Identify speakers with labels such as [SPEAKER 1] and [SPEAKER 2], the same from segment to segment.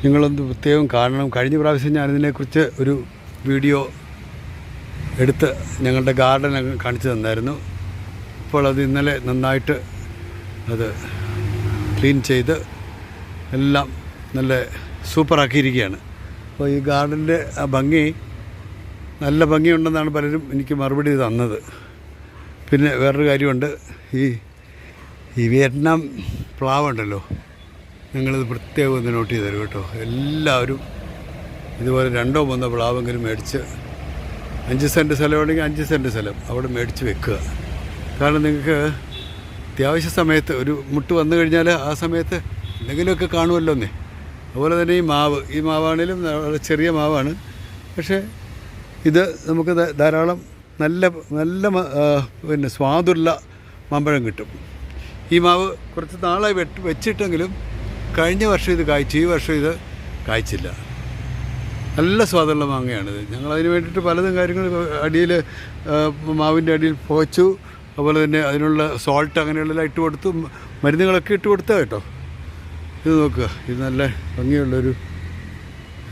[SPEAKER 1] നിങ്ങളൊന്ന് പ്രത്യേകം കാണണം. കഴിഞ്ഞ പ്രാവശ്യം ഞാനിതിനെക്കുറിച്ച് ഒരു വീഡിയോ എടുത്ത് ഞങ്ങളുടെ ഗാർഡനൊക്കെ കാണിച്ചു തന്നായിരുന്നു. ഇപ്പോൾ അത് ഇന്നലെ നന്നായിട്ട് അത് ക്ലീൻ ചെയ്ത് എല്ലാം നല്ല സൂപ്പറാക്കിയിരിക്കുകയാണ്. അപ്പോൾ ഈ ഗാർഡൻ്റെ ആ ഭംഗി, നല്ല ഭംഗിയുണ്ടെന്നാണ് പലരും എനിക്ക് മറുപടി തന്നത്. പിന്നെ വേറൊരു കാര്യമുണ്ട്, ഈ വിയറ്റ്നാം പ്ലാവുണ്ടല്ലോ, നിങ്ങളിത് പ്രത്യേകം ഒന്ന് നോട്ട് ചെയ്ത് തരും കേട്ടോ. എല്ലാവരും ഇതുപോലെ 2-3 പ്ലാവെങ്കിലും മേടിച്ച് 5 സെൻറ്റ് സ്ഥലമുണ്ടെങ്കിൽ 5 സെൻറ്റ് സ്ഥലം അവിടെ മേടിച്ച് വെക്കുക. കാരണം നിങ്ങൾക്ക് അത്യാവശ്യ സമയത്ത് ഒരു മുട്ട് വന്നു കഴിഞ്ഞാൽ ആ സമയത്ത് എന്തെങ്കിലുമൊക്കെ കാണുമല്ലോന്നേ. അതുപോലെ തന്നെ ഈ മാവാണേലും വളരെ ചെറിയ മാവാണ്, പക്ഷേ ഇത് നമുക്ക് ധാരാളം നല്ല പിന്നെ സ്വാദുള്ള മാമ്പഴം കിട്ടും. ഈ മാവ് കുറച്ച് നാളായി വെച്ചിട്ടെങ്കിലും കഴിഞ്ഞ വർഷം ഇത് കായ്ച്ചു, ഈ വർഷം ഇത് കായ്ച്ചില്ല. നല്ല സ്വാദുള്ള മാങ്ങയാണിത്. ഞങ്ങളതിന് വേണ്ടിയിട്ട് പലതും കാര്യങ്ങൾ അടിയിൽ, മാവിൻ്റെ അടിയിൽ പോച്ചു, അതുപോലെ തന്നെ അതിനുള്ള സോൾട്ട് അങ്ങനെയുള്ളതെല്ലാം ഇട്ട് കൊടുത്തു, മരുന്നുകളൊക്കെ ഇട്ട് കൊടുത്താൽ കേട്ടോ. ഇത് നോക്കുക, ഇത് നല്ല ഭംഗിയുള്ളൊരു,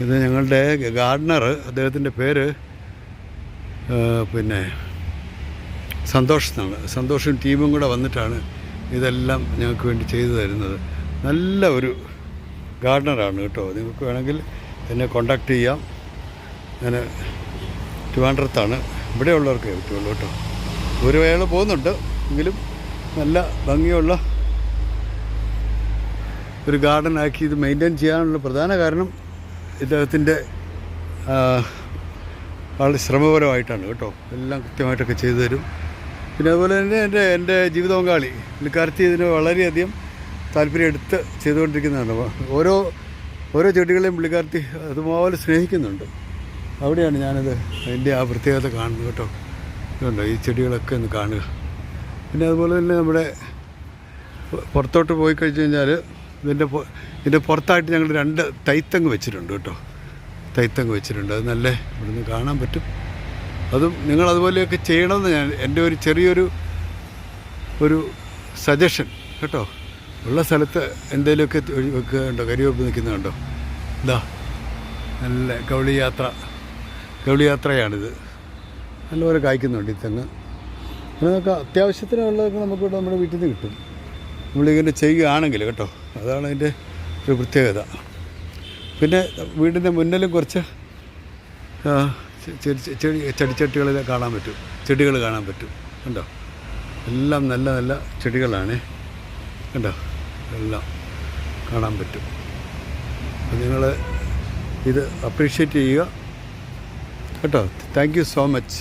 [SPEAKER 1] ഇത് ഞങ്ങളുടെ ഗാർഡനർ, അദ്ദേഹത്തിൻ്റെ പേര് പിന്നെ സന്തോഷ് എന്നാണ്. സന്തോഷും ടീമും കൂടെ വന്നിട്ടാണ് ഇതെല്ലാം ഞങ്ങൾക്ക് വേണ്ടി ചെയ്തു തരുന്നത്. നല്ല ഒരു ഗാർഡനറാണ് കേട്ടോ. നിങ്ങൾക്ക് വേണമെങ്കിൽ എന്നെ കോണ്ടാക്ട് ചെയ്യാം. ഞാൻ ട്രിവാൻഡ്രത്താണ്, ഇവിടെയുള്ളവർക്ക് പറ്റുള്ളൂ കേട്ടോ. ഒരു വേള പോകുന്നുണ്ട്, എങ്കിലും നല്ല ഭംഗിയുള്ള ഒരു ഗാർഡനാക്കി ഇത് മെയിൻറ്റെയിൻ ചെയ്യാനുള്ള പ്രധാന കാരണം ഇദ്ദേഹത്തിൻ്റെ വളരെ ശ്രമപരമായിട്ടാണ് കേട്ടോ. എല്ലാം കൃത്യമായിട്ടൊക്കെ ചെയ്തു തരും. പിന്നെ അതുപോലെ തന്നെ എൻ്റെ ജീവിത പങ്കാളി പുള്ളിക്കാരത്തി ഇതിന് വളരെയധികം താല്പര്യം എടുത്ത് ചെയ്തുകൊണ്ടിരിക്കുന്നതാണ്. ഓരോ ചെടികളെയും പുള്ളിക്കാരത്തി അതുപോലെ സ്നേഹിക്കുന്നുണ്ട്. അവിടെയാണ് ഞാനത് അതിൻ്റെ ആ പ്രത്യേകത കാണുന്നത് കേട്ടോ. ഇതുണ്ടോ, ഈ ചെടികളൊക്കെ ഒന്ന് കാണുക. പിന്നെ അതുപോലെ തന്നെ നമ്മുടെ പുറത്തോട്ട് പോയി കഴിഞ്ഞ് കഴിഞ്ഞാൽ ഇതിൻ്റെ പുറത്തായിട്ട് ഞങ്ങൾ 2 തൈത്തങ്ങ് വെച്ചിട്ടുണ്ട് കേട്ടോ. തൈത്തങ്ങ് വെച്ചിട്ടുണ്ട്, അത് നല്ല ഇവിടുന്ന് കാണാൻ പറ്റും. അതും നിങ്ങളതുപോലെയൊക്കെ ചെയ്യണമെന്ന് ഞാൻ എൻ്റെ ഒരു ചെറിയൊരു സജഷൻ കേട്ടോ. ഉള്ള സ്ഥലത്ത് എന്തെങ്കിലുമൊക്കെ വെക്കുക ഉണ്ടോ, കരിവേപ്പ് നിൽക്കുന്നുണ്ടോ. ഇതാ നല്ല കൗളിയാത്രയാണിത്. നല്ലപോലെ കായ്ക്കുന്നുണ്ട് ഈ തെങ്ങ്. പിന്നെ നമുക്ക് അത്യാവശ്യത്തിനുള്ളതൊക്കെ നമുക്കിവിടെ നമ്മുടെ വീട്ടിൽ നിന്ന് കിട്ടും, നമ്മളിങ്ങനെ ചെയ്യുകയാണെങ്കിൽ കേട്ടോ. അതാണ് അതിൻ്റെ ഒരു പ്രത്യേകത. പിന്നെ വീടിൻ്റെ മുന്നിലും കുറച്ച് ചെടികൾ കാണാൻ പറ്റും കണ്ടോ. എല്ലാം നല്ല ചെടികളാണ് കണ്ടോ, എല്ലാം കാണാൻ പറ്റും. അപ്പോൾ നിങ്ങൾ ഇത് അപ്രീഷിയേറ്റ് ചെയ്യുക കേട്ടോ. Thank you so much.